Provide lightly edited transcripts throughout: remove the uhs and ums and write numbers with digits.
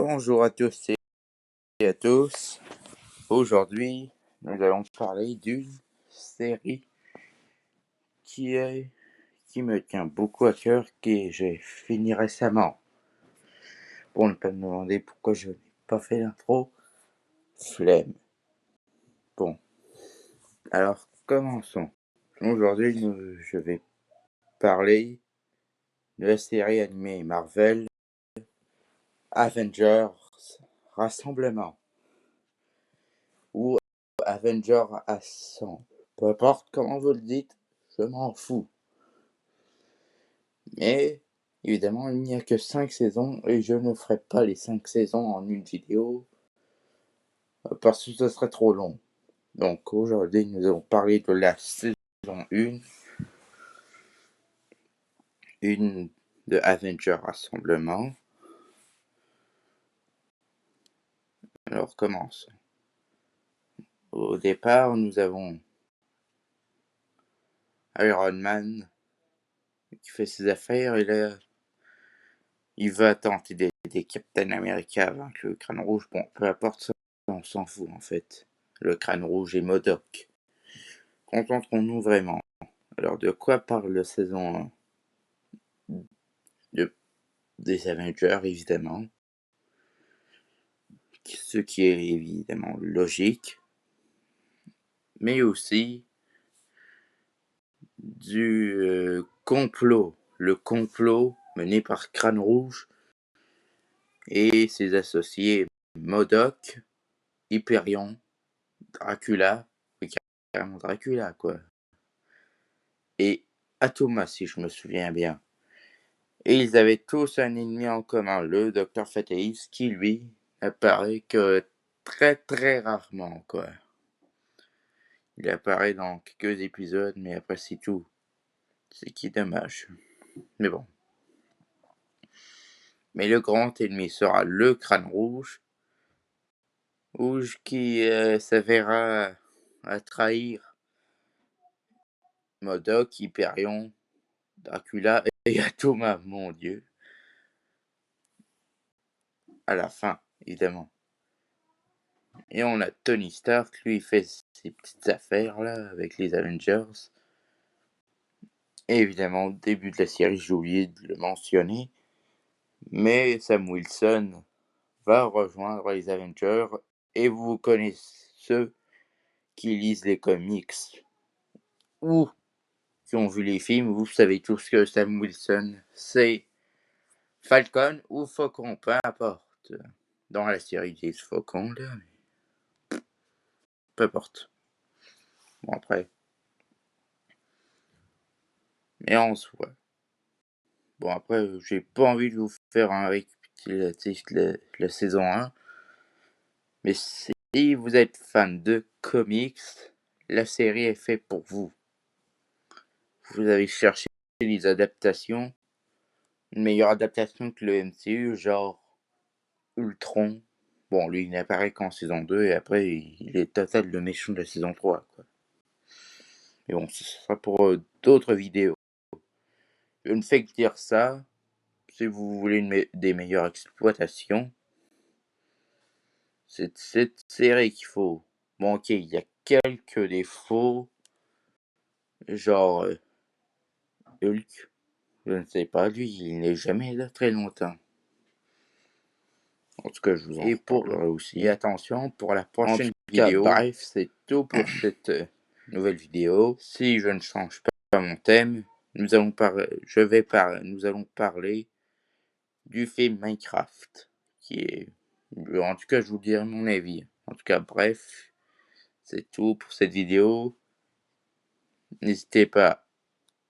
Bonjour à tous et à tous. Aujourd'hui, nous allons parler d'une série qui me tient beaucoup à cœur, que j'ai fini récemment. Pour ne pas me demander pourquoi je n'ai pas fait l'intro, flemme. Bon, alors commençons. Aujourd'hui, je vais parler de la série animée Marvel Avengers Rassemblement ou Avengers Assemble. Peu importe comment vous le dites, je m'en fous. Mais évidemment, il n'y a que 5 saisons et je ne ferai pas les 5 saisons en une vidéo parce que ce serait trop long. Donc aujourd'hui, nous allons parler de la saison 1, une de Avengers Rassemblement. Alors commençons. Au départ, nous avons Iron Man qui fait ses affaires et là, il va tenter d'aider Captain America à vaincre le Crâne Rouge. Bon, peu importe ça, on s'en fout en fait. Le Crâne Rouge et MODOK. Concentrons-nous vraiment. Alors, de quoi parle la saison 1 des Avengers, évidemment. Ce qui est évidemment logique. Mais aussi du complot. Le complot mené par Crâne Rouge et ses associés MODOK, Hyperion, Dracula, carrément Dracula, quoi. Et Atoma, si je me souviens bien. Et ils avaient tous un ennemi en commun, le Docteur Fatalis, qui lui apparaît que très très rarement, quoi. Il apparaît dans quelques épisodes, mais après c'est tout. C'est qui est dommage. Mais bon. Mais le grand ennemi sera le Crâne Rouge. Rouge qui s'avérera à trahir MODOK, Hyperion, Dracula et Atoma, mon dieu. À la fin, évidemment. Et on a Tony Stark, lui il fait ses petites affaires là avec les Avengers. Et évidemment, au début de la série, j'ai oublié de le mentionner, mais Sam Wilson va rejoindre les Avengers. Et vous connaissez ceux qui lisent les comics ou qui ont vu les films, vous savez tous que Sam Wilson, c'est Falcon ou Faucon, peu importe. Dans la série, ils disent Faucon, là, mais peu importe. Bon, après. Mais en soi. Bon, après, j'ai pas envie de vous faire un récapitulatif de la saison 1. Mais si vous êtes fan de comics, la série est faite pour vous. Vous avez cherché les adaptations, une meilleure adaptation que le MCU, genre Ultron. Bon, lui, il n'apparaît qu'en saison 2 et après, il est total le méchant de la saison 3, quoi. Mais bon, ce sera pour d'autres vidéos. Je ne fais que dire ça. Si vous voulez des meilleures exploitations, c'est cette série qu'il faut. Bon, ok, il y a quelques défauts, genre Hulk. Je ne sais pas, lui, il n'est jamais là très longtemps. En tout cas, je vous en parlerai aussi. Et attention, pour la prochaine vidéo. Bref, c'est tout pour cette nouvelle vidéo. Si je ne change pas mon thème, nous allons parler du film Minecraft, qui est... En tout cas, je vous dirai mon avis. En tout cas, bref, c'est tout pour cette vidéo. N'hésitez pas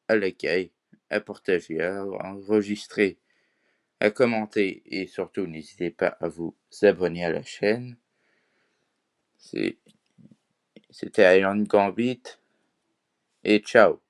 à liker, à partager, à enregistrer, à commenter et surtout n'hésitez pas à vous abonner à la chaîne. C'était Iron Gambit et ciao.